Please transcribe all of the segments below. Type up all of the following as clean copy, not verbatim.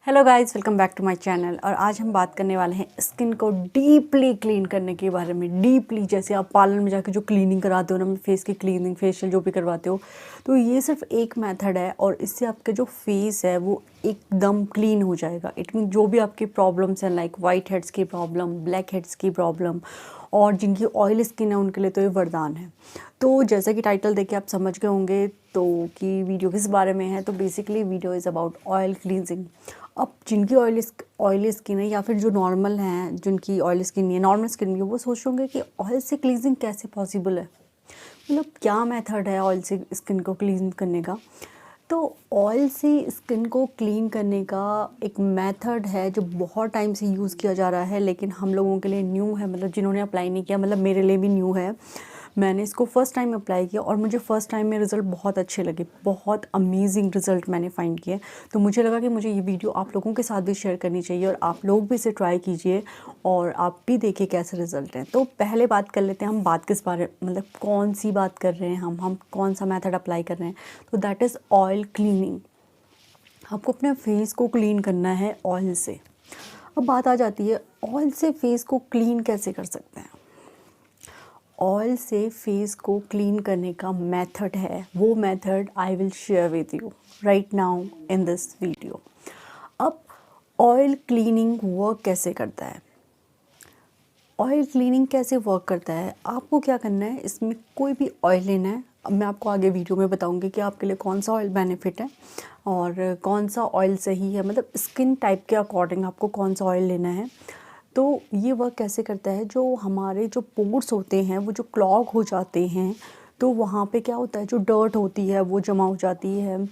Hello guys, welcome back to my channel. और आज हम बात करने वाले हैं स्किन को डीपली क्लीन करने के बारे में। डीपली जैसे आप पार्लर में जाके जो क्लीनिंग कराते हो ना, फेस की क्लीनिंग, फेशियल जो भी करवाते हो, तो ये सिर्फ एक मेथड है और इससे आपका जो फेस है वो एकदम क्लीन हो जाएगा। इट मीन जो भी आपकी प्रॉब्लम्स हैं, लाइक वाइट हेड्स की प्रॉब्लम, ब्लैक हेड्स की प्रॉब्लम, और जिनकी ऑयल स्किन है उनके लिए तो ये वरदान है। तो जैसा कि टाइटल देख के आप समझ गए होंगे तो कि वीडियो किस बारे में है। तो basically video is about oil cleansing. अब जिनकी ऑयली स्किन है या फिर जो नॉर्मल हैं, जिनकी ऑयली स्किन नहीं है, नॉर्मल स्किन भी है, वो सोच होंगे कि ऑयल से क्लींजिंग कैसे पॉसिबल है, मतलब क्या मेथड है ऑयल से स्किन को क्लीन करने का। तो ऑयल से स्किन को क्लीन करने का एक मेथड है जो बहुत टाइम से यूज़ किया जा रहा है, लेकिन हम लोगों के लिए न्यू है। मतलब जिन्होंने अप्लाई नहीं किया, मतलब मेरे लिए भी न्यू है। मैंने इसको फ़र्स्ट टाइम अप्लाई किया और मुझे फ़र्स्ट टाइम में रिज़ल्ट बहुत अच्छे लगे, बहुत अमेजिंग रिज़ल्ट मैंने फाइंड किए। तो मुझे लगा कि मुझे ये वीडियो आप लोगों के साथ भी शेयर करनी चाहिए और आप लोग भी इसे ट्राई कीजिए और आप भी देखिए कैसे रिज़ल्ट हैं। तो पहले बात कर लेते हैं हम, बात किस बारे, मतलब कौन सी बात कर रहे हैं हम कौन सा मेथड अप्लाई कर रहे हैं। तो दैट इज़ ऑयल क्लीनिंग। आपको अपने फेस को क्लीन करना है ऑयल से। अब बात आ जाती है ऑयल से फेस को क्लीन कैसे कर सकते हैं। ऑयल से फेस को क्लीन करने का मेथड है, वो method I will share with you right now in this video. अब ऑयल क्लीनिंग वर्क कैसे करता है, ऑयल क्लीनिंग कैसे वर्क करता है। आपको क्या करना है, इसमें कोई भी ऑयल लेना है। अब मैं आपको आगे वीडियो में बताऊंगी कि आपके लिए कौन सा ऑयल बेनिफिट है और कौन सा ऑयल सही है, मतलब स्किन टाइप के अकॉर्डिंग आपको कौन सा ऑयल लेना है। तो ये वर्क कैसे करता है, जो हमारे जो पोर्स होते हैं वो जो क्लॉग हो जाते हैं, तो वहाँ पे क्या होता है, जो डर्ट होती है वो जमा हो जाती है।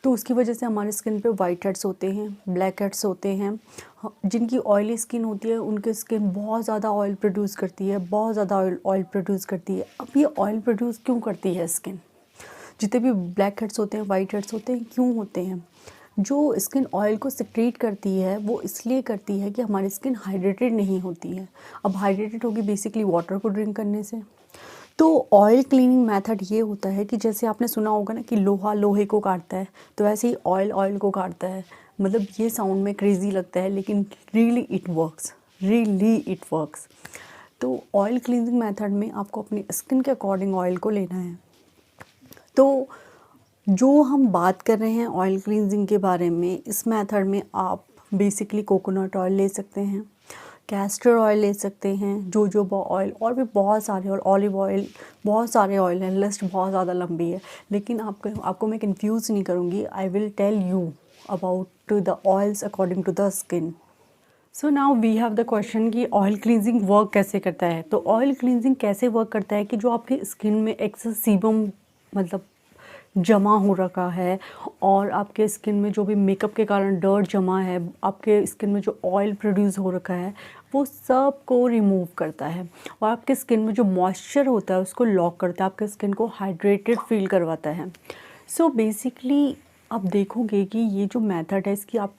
तो उसकी वजह से हमारे स्किन पे वाइट हेड्स होते हैं, ब्लैक हेड्स होते हैं। जिनकी ऑयली स्किन होती है उनकी स्किन बहुत ज़्यादा ऑयल प्रोड्यूस करती है, बहुत ज़्यादा ऑयल प्रोड्यूस करती है। अब ये ऑयल प्रोड्यूस क्यों करती है स्किन, जितने भी ब्लैक हेड्स होते हैं, वाइट हेड्स होते हैं, क्यों होते हैं। जो स्किन ऑयल को सिक्रीट करती है वो इसलिए करती है कि हमारी स्किन हाइड्रेटेड नहीं होती है। अब हाइड्रेटेड होगी बेसिकली वाटर को ड्रिंक करने से। तो ऑयल क्लीनिंग मेथड ये होता है कि जैसे आपने सुना होगा ना कि लोहा लोहे को काटता है, तो ऐसे ही ऑयल ऑयल को काटता है। मतलब ये साउंड में क्रेज़ी लगता है लेकिन really it works, really it works. तो ऑयल क्लीनिंग मेथड में आपको अपनी स्किन के अकॉर्डिंग ऑयल को लेना है। तो जो हम बात कर रहे हैं ऑयल क्लींजिंग के बारे में, इस मेथड में आप बेसिकली कोकोनट ऑयल ले सकते हैं, कैस्टर ऑयल ले सकते हैं, जोजोबा ऑयल, और भी बहुत सारे, और ऑलिव ऑयल, बहुत सारे ऑयल हैं। लिस्ट बहुत ज़्यादा लंबी है, लेकिन आपको मैं कंफ्यूज नहीं करूँगी। I will tell you about the oils according to the skin. So now we have the question कि ऑयल क्लींजिंग वर्क कैसे करता है। तो ऑयल क्लींजिंग कैसे वर्क करता है कि जो आपकी स्किन में एक्सेस सीबम, मतलब जमा हो रखा है, और आपके स्किन में जो भी मेकअप के कारण डर्ट जमा है, आपके स्किन में जो ऑयल प्रोड्यूस हो रखा है, वो सब को रिमूव करता है और आपके स्किन में जो मॉइस्चर होता है उसको लॉक करता है, आपके स्किन को हाइड्रेटेड फील करवाता है। सो बेसिकली आप देखोगे कि ये जो मेथड है इसकी, आप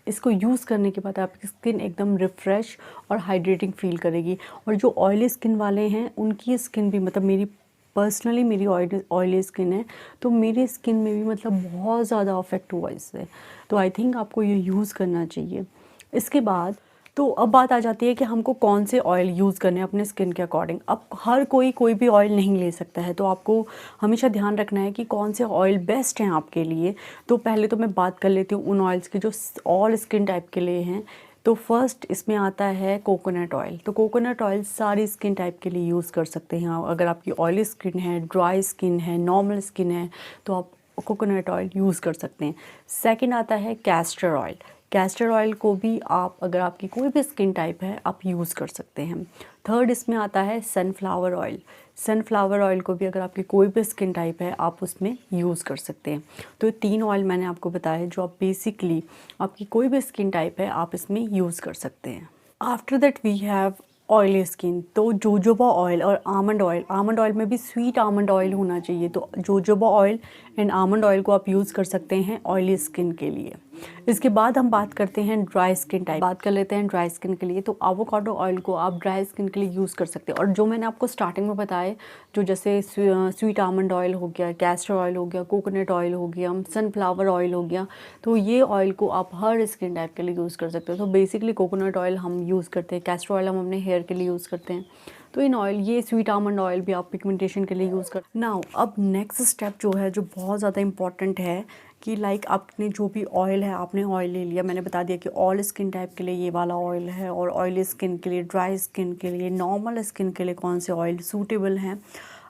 इसको यूज़ करने के बाद आपकी स्किन एकदम रिफ़्रेश और हाइड्रेटिंग फील करेगी। और जो ऑयली स्किन वाले हैं उनकी स्किन भी, मतलब पर्सनली मेरी ऑयली स्किन है, तो मेरी स्किन में भी मतलब बहुत ज़्यादा अफेक्ट हुआ इससे। तो आई थिंक आपको ये यूज़ करना चाहिए। इसके बाद तो अब बात आ जाती है कि हमको कौन से ऑयल यूज़ करने हैं अपने स्किन के अकॉर्डिंग। अब हर कोई भी ऑयल नहीं ले सकता है, तो आपको हमेशा ध्यान रखना है कि कौन से ऑयल बेस्ट हैं आपके लिए। तो पहले तो मैं बात कर लेती हूँ उन ऑयल्स की जो ऑल स्किन टाइप के लिए हैं। तो फर्स्ट इसमें आता है कोकोनट ऑयल। तो कोकोनट ऑयल सारी स्किन टाइप के लिए यूज़ कर सकते हैं। अगर आपकी ऑयली स्किन है, ड्राई स्किन है, नॉर्मल स्किन है, तो आप कोकोनट ऑयल यूज़ कर सकते हैं। सेकंड आता है कैस्टर ऑयल। कैस्टर ऑयल को भी आप, अगर आपकी कोई भी स्किन टाइप है, आप यूज़ कर सकते हैं। थर्ड इसमें आता है सनफ्लावर ऑयल। सनफ्लावर ऑयल को भी अगर आपकी कोई भी स्किन टाइप है आप उसमें यूज़ कर सकते हैं। तो ये 3 ऑयल मैंने आपको बताया जो आप बेसिकली आपकी कोई भी स्किन टाइप है आप इसमें यूज़ कर सकते हैं। After that we have oily skin. तो जोजोबा ऑयल और आमंड ऑयल में भी स्वीट आमंड ऑयल होना चाहिए। तो jojoba oil and almond oil को आप यूज़ कर सकते हैं ऑयली स्किन के लिए। इसके बाद हम बात करते हैं ड्राई स्किन टाइप। बात कर लेते हैं ड्राई स्किन के लिए। तो एवोकाडो ऑयल को आप ड्राई स्किन के लिए यूज़ कर सकते हैं। और जो मैंने आपको स्टार्टिंग में बताए, जो जैसे स्वीट आमंड ऑयल हो गया, कैस्टर ऑयल हो गया, कोकोनट ऑयल हो गया, सनफ्लावर ऑयल हो गया, तो ये ऑयल को आप हर स्किन टाइप के लिए यूज़ कर सकते हो। तो बेसिकली कोकोनट ऑयल हम यूज़ करते हैं, कैस्टर ऑयल हम अपने हेयर के लिए यूज़ करते हैं। तो इन ऑयल, ये स्वीट आमंड ऑयल भी आप पिगमेंटेशन के लिए यूज़ कर। नाउ अब नेक्स्ट स्टेप जो है, जो बहुत ज़्यादा इंपॉर्टेंट है, कि लाइक आपने जो भी ऑयल है, आपने ऑयल ले लिया, मैंने बता दिया कि ऑल स्किन टाइप के लिए ये वाला ऑयल है, और ऑयली स्किन के लिए, ड्राई स्किन के लिए, नॉर्मल स्किन के लिए कौन से ऑयल सूटेबल हैं।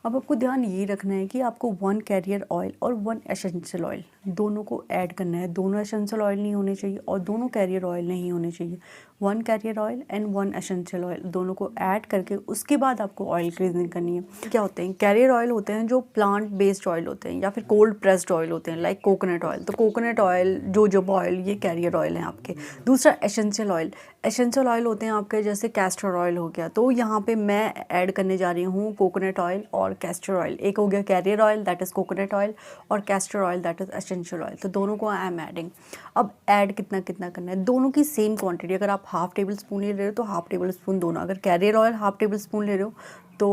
अब आपको ध्यान ये रखना है कि आपको 1 कैरियर ऑयल और 1 एसेंशियल ऑयल दोनों को ऐड करना है। दोनों एसेंशियल ऑयल नहीं होने चाहिए और दोनों कैरियर ऑयल नहीं होने चाहिए। 1 career oil and 1 essential oil दोनों को ऐड करके उसके बाद आपको ऑयल क्लीनिंग करनी है। क्या होते हैं कैरियर ऑयल? होते हैं जो प्लांट बेस्ड ऑयल होते हैं या फिर कोल्ड प्रेस्ड ऑयल होते हैं, लाइक कोकोनट ऑयल। तो कोकोनट ऑयल, जोजोबा ऑयल, ये कैरियर ऑयल हैं आपके। दूसरा एसेंशियल ऑयल। एसेंशियल ऑयल होते हैं आपके जैसे कैस्टर ऑयल हो गया। तो यहाँ पे मैं ऐड करने जा रही हूँ कोकोनट ऑयल और कैस्टर ऑयल। एक हो गया carrier oil, that is coconut oil, और castor oil, that is essential oil. तो दोनों को आई एम एडिंग। अब ऐड कितना कितना करना है, दोनों की सेम क्वांटिटी। अगर आप हाफ टेबल स्पून ले रहे हो तो हाफ टेबल स्पून दोनों। अगर career oil half table spoon ले रहे हो तो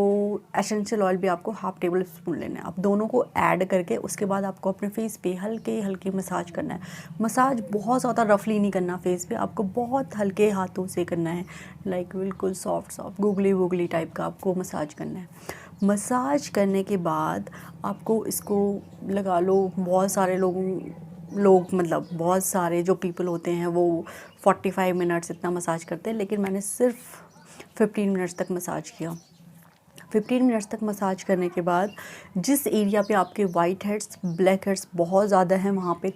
एसेंशियल ऑयल भी आपको हाफ टेबल स्पून लेना है। आप दोनों को ऐड करके उसके बाद आपको अपने फेस पे हल्के हल्के मसाज करना है। मसाज बहुत ज़्यादा रफली नहीं करना फेस पे, आपको बहुत हल्के हाथों से करना है, लाइक बिल्कुल सॉफ्ट सॉफ्ट गुगली वुगली टाइप का आपको मसाज करना है। मसाज करने के बाद आपको इसको लगा लो, बहुत सारे लोग मतलब बहुत सारे जो पीपल होते हैं वो 45 मिनट्स इतना मसाज करते हैं, लेकिन मैंने सिर्फ 15 मिनट्स तक मसाज किया। 15 मिनट्स तक मसाज करने के बाद जिस एरिया पे आपके वाइट हेड्स, ब्लैक हेड्स बहुत ज़्यादा हैं, वहाँ पे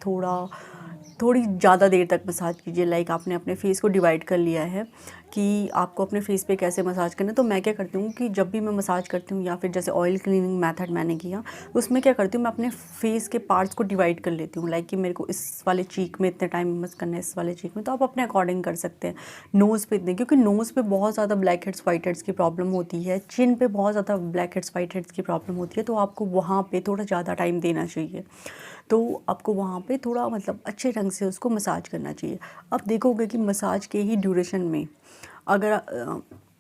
थोड़ी ज़्यादा देर तक मसाज कीजिए। लाइक आपने अपने फेस को डिवाइड कर लिया है कि आपको अपने फेस पे कैसे मसाज करना है। तो मैं क्या करती हूँ कि जब भी मैं मसाज करती हूँ या फिर जैसे ऑयल क्लीनिंग मेथड मैंने किया, उसमें क्या करती हूँ, मैं अपने फेस के पार्ट्स को डिवाइड कर लेती हूँ। लाइक कि मेरे को इस वाले चीक में इतने टाइम मसाज करना है, इस वाले चीक में। तो आप अपने अकॉर्डिंग कर सकते हैं। नोज़ पे इतने, क्योंकि नोज़ पे बहुत ज़्यादा ब्लैक हेड्स वाइट हेड्स की प्रॉब्लम होती है, चिन पे बहुत ज़्यादा ब्लैक हेड्स वाइट हेड्स की प्रॉब्लम होती है, तो आपको वहाँ पे थोड़ा ज़्यादा टाइम देना चाहिए। तो आपको वहाँ पे थोड़ा मतलब अच्छे ढंग से उसको मसाज करना चाहिए। अब देखोगे कि मसाज के ही ड्यूरेशन में, अगर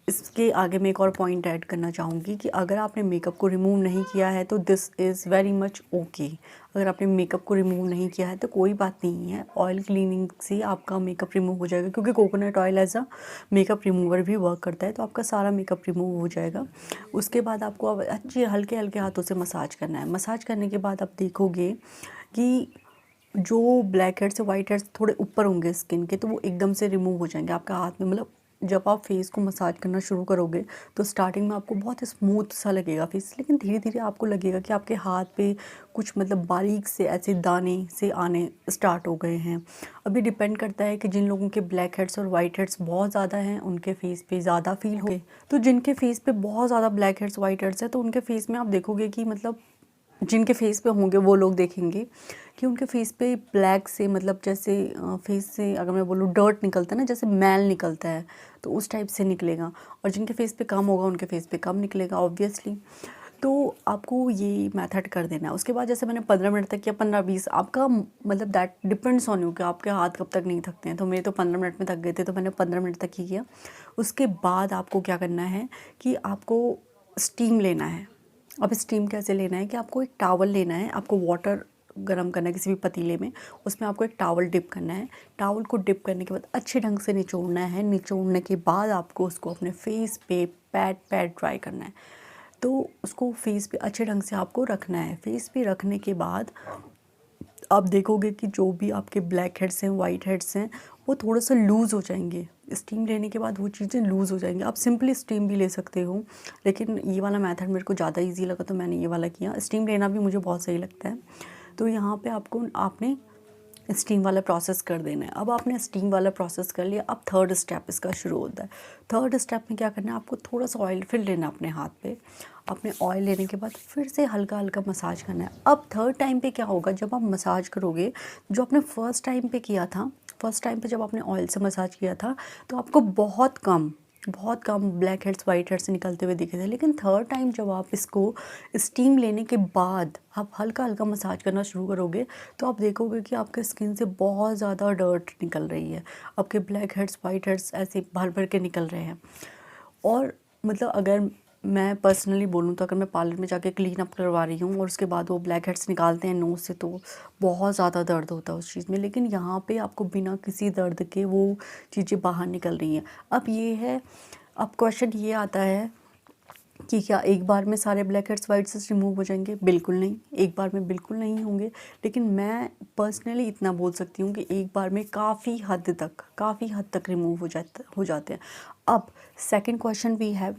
इसके आगे मैं एक और पॉइंट ऐड करना चाहूँगी कि अगर आपने मेकअप को रिमूव नहीं किया है तो this is very much okay. अगर आपने मेकअप को रिमूव नहीं किया है तो कोई बात नहीं है, ऑयल क्लीनिंग से आपका मेकअप रिमूव हो जाएगा, क्योंकि coconut oil as a makeup remover भी वर्क करता है। तो आपका सारा मेकअप रिमूव हो जाएगा। उसके बाद आपको अब अच्छे हल्के हल्के हाथों से मसाज करना है। मसाज करने के बाद आप देखोगे कि जो ब्लैक हेड्स से वाइट हेड्स थोड़े ऊपर होंगे स्किन के, तो वो एकदम से रिमूव हो जाएंगे आपका हाथ में। मतलब जब आप फेस को मसाज करना शुरू करोगे तो स्टार्टिंग में आपको बहुत स्मूथ सा लगेगा फेस, लेकिन धीरे धीरे आपको लगेगा कि आपके हाथ पे कुछ मतलब बारीक से ऐसे दाने से आने स्टार्ट हो गए हैं। अभी डिपेंड करता है कि जिन लोगों के ब्लैक हेड्स और वाइट हेड्स बहुत ज़्यादा हैं उनके फेस पे ज़्यादा फील हो, तो जिनके फेस पे बहुत ज़्यादा ब्लैक हेड्स वाइट हेड्स है तो उनके फेस में आप देखोगे कि मतलब जिनके फेस पे होंगे वो लोग देखेंगे कि उनके फेस पे ब्लैक से, मतलब जैसे फेस से अगर मैं बोलूँ डर्ट निकलता है ना, जैसे मैल निकलता है, तो उस टाइप से निकलेगा। और जिनके फेस पे कम होगा उनके फेस पे कम निकलेगा ऑब्वियसली। तो आपको ये मेथड कर देना है। उसके बाद जैसे मैंने 15 मिनट तक या 15-20, आपका मतलब दैट डिपेंड्स ऑन यू कि आपके हाथ कब तक नहीं थकते हैं। तो मेरे तो 15 मिनट में थक गए थे तो मैंने 15 मिनट तक ही किया। उसके बाद आपको क्या करना है कि आपको स्टीम लेना है। अब स्टीम कैसे लेना है कि आपको एक टावल लेना है, आपको वाटर गरम करना है किसी भी पतीले में, उसमें आपको एक टावल डिप करना है। टावल को डिप करने के बाद अच्छे ढंग से निचोड़ना है। निचोड़ने के बाद आपको उसको अपने फेस पे पैट ड्राई करना है। तो उसको फेस पे अच्छे ढंग से आपको रखना है। फेस पे रखने के बाद आप देखोगे कि जो भी आपके ब्लैक हेड्स हैं, वाइट हेड्स हैं, वो थोड़ा सा लूज़ हो जाएंगे। स्टीम लेने के बाद वो चीज़ें लूज़ हो जाएंगी। आप सिंपली स्टीम भी ले सकते हो, लेकिन ये वाला मेथड मेरे को ज़्यादा इजी लगा तो मैंने ये वाला किया। स्टीम लेना भी मुझे बहुत सही लगता है। तो यहाँ पे आपने स्टीम वाला प्रोसेस कर देना है। अब आपने स्टीम वाला प्रोसेस कर लिया, अब थर्ड स्टेप इसका शुरू होता है। थर्ड स्टेप में क्या करना है, आपको थोड़ा सा ऑयल फिर लेना अपने हाथ पे। अपने ऑयल लेने के बाद फिर से हल्का हल्का मसाज करना है। अब थर्ड टाइम पे क्या होगा, जब आप मसाज करोगे, जो आपने फर्स्ट टाइम पे किया था, फर्स्ट टाइम पे जब आपने ऑयल से मसाज किया था तो आपको बहुत कम बहुत कम ब्लैक हेड्स वाइट हेड्स निकलते हुए दिखे थे। लेकिन थर्ड टाइम जब आप इसको स्टीम लेने के बाद आप हल्का हल्का मसाज करना शुरू करोगे तो आप देखोगे कि आपके स्किन से बहुत ज़्यादा डर्ट निकल रही है, आपके ब्लैक हेड्स वाइट हेड्स ऐसे भर भर के निकल रहे हैं। और मतलब अगर मैं पर्सनली बोलूँ तो अगर मैं पार्लर में जाके क्लीन अप करवा रही हूँ और उसके बाद वो ब्लैक हेड्स निकालते हैं नोज़ से तो बहुत ज़्यादा दर्द होता है उस चीज़ में। लेकिन यहाँ पे आपको बिना किसी दर्द के वो चीज़ें बाहर निकल रही हैं। अब ये है, अब क्वेश्चन ये आता है कि क्या एक बार में सारे black heads white heads remove हो जाएंगे? बिल्कुल नहीं, एक बार में बिल्कुल नहीं होंगे। लेकिन मैं पर्सनली इतना बोल सकती हूँ कि एक बार में काफ़ी हद तक रिमूव हो जाते हैं। अब सेकंड क्वेश्चन वी हैव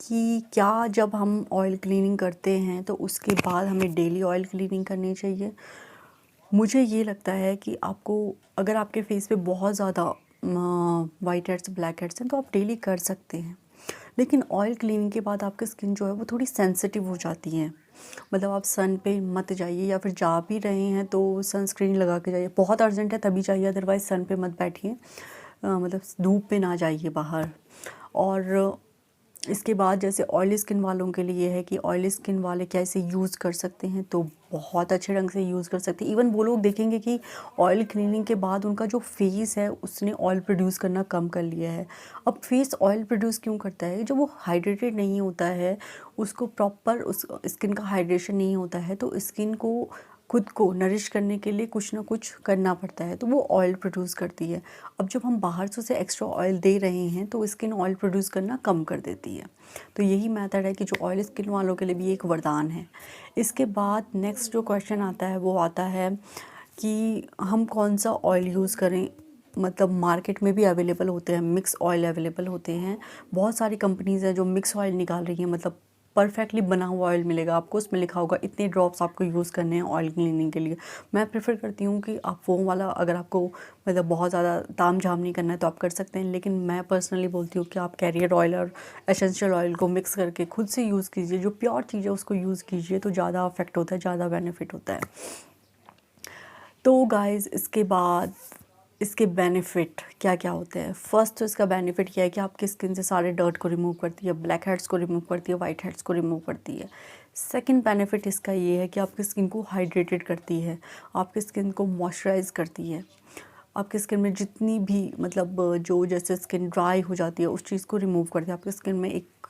कि क्या जब हम ऑयल क्लीनिंग करते हैं तो उसके बाद हमें डेली ऑयल क्लीनिंग करनी चाहिए? मुझे ये लगता है कि आपको, अगर आपके फेस पे बहुत ज़्यादा वाइट हेड्स ब्लैक हेड्स हैं तो आप डेली कर सकते हैं। लेकिन ऑयल क्लीनिंग के बाद आपकी स्किन जो है वो थोड़ी सेंसिटिव हो जाती है। मतलब आप सन पे मत जाइए, या फिर जा भी रहे हैं तो सनस्क्रीन लगा के जाइए। बहुत अर्जेंट है तभी जाइए, अदरवाइज़ सन पे मत बैठिए, मतलब धूप पे ना जाइए बाहर। और इसके बाद जैसे ऑयली स्किन वालों के लिए है कि ऑयली स्किन वाले कैसे यूज़ कर सकते हैं, तो बहुत अच्छे ढंग से यूज़ कर सकते हैं। इवन वो लोग देखेंगे कि ऑयल क्लीनिंग के बाद उनका जो फेस है उसने ऑयल प्रोड्यूस करना कम कर लिया है। अब फेस ऑयल प्रोड्यूस क्यों करता है? जब वो हाइड्रेटेड नहीं होता है, उसको प्रॉपर उस स्किन का हाइड्रेशन नहीं होता है, तो स्किन को खुद को नरिश करने के लिए कुछ ना कुछ करना पड़ता है, तो वो ऑयल प्रोड्यूस करती है। अब जब हम बाहर से उसे एक्स्ट्रा ऑयल दे रहे हैं तो स्किन ऑयल प्रोड्यूस करना कम कर देती है। तो यही मेथड है कि जो ऑयल स्किन वालों के लिए भी एक वरदान है। इसके बाद नेक्स्ट जो क्वेश्चन आता है वो आता है कि हम कौन सा ऑयल यूज़ करें। मतलब मार्केट में भी अवेलेबल होते हैं, मिक्स ऑयल अवेलेबल होते हैं। बहुत सारी कंपनीज़ हैं जो मिक्स ऑयल निकाल रही हैं, मतलब परफेक्टली बना हुआ ऑयल मिलेगा आपको, उसमें लिखा होगा इतने ड्रॉप्स आपको यूज़ करने हैं ऑयल क्लीनिंग के लिए। मैं प्रेफर करती हूँ कि आप वो वाला, अगर आपको मतलब बहुत ज़्यादा ताम झाम नहीं करना है तो आप कर सकते हैं। लेकिन मैं पर्सनली बोलती हूँ कि आप कैरियर ऑयल और एसेंशियल ऑयल को मिक्स करके खुद से यूज़ कीजिए। जो प्योर चीज़ है उसको यूज़ कीजिए तो ज़्यादा अफेक्ट होता है, ज़्यादा बेनिफिट होता है। तो गाइज़ इसके बाद इसके बेनिफिट क्या क्या होते हैं? फर्स्ट तो इसका बेनिफिट ये है कि आपकी स्किन से सारे डर्ट को रिमूव करती है, ब्लैक हेड्स को रिमूव करती है, वाइट हेड्स को रिमूव करती है। सेकंड बेनिफिट इसका ये है कि आपकी स्किन को हाइड्रेटेड करती है, आपकी स्किन को मॉइस्चराइज करती है। आपकी स्किन में जितनी भी मतलब जो जैसे स्किन ड्राई हो जाती है उस चीज़ को रिमूव करती है। आपकी स्किन में एक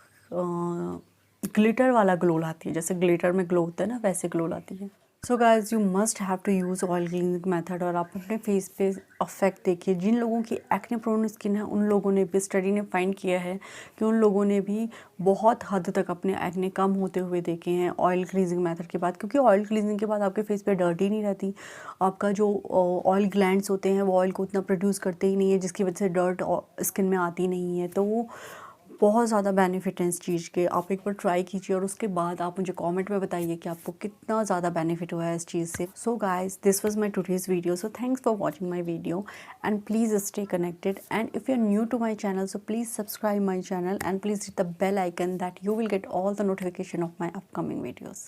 ग्लिटर वाला ग्लो लाती है, जैसे ग्लिटर में ग्लो होता है ना, वैसे ग्लो लाती है। So guys you must have to use oil cleaning method. और आप अपने फेस पे अफेक्ट देखिए। जिन लोगों की एक्ने प्रोन स्किन है उन लोगों ने भी, स्टडी ने फाइंड किया है कि उन लोगों ने भी बहुत हद तक अपने एक्ने कम होते हुए देखे हैं ऑयल क्लीनिंग मेथड के बाद। क्योंकि ऑयल क्लीनिंग के बाद आपके फेस पे डर्ट ही नहीं रहती। आपका जो ऑयल ग्लैंड्स होते हैं वो ऑयल को उतना प्रोड्यूस करते ही नहीं है, जिसकी वजह से डर्ट स्किन में आती नहीं है। तो वो बहुत ज़्यादा बेनिफिट है इस चीज़ के। आप एक बार ट्राई कीजिए और उसके बाद आप मुझे कमेंट में बताइए कि आपको कितना ज़्यादा बेनिफिट हुआ है इस चीज़ से। So guys, this was my today's video. So thanks for watching my video and please stay connected. And if you are new to my channel, so please subscribe my channel and please hit the bell icon that you will get all the notification of my upcoming videos.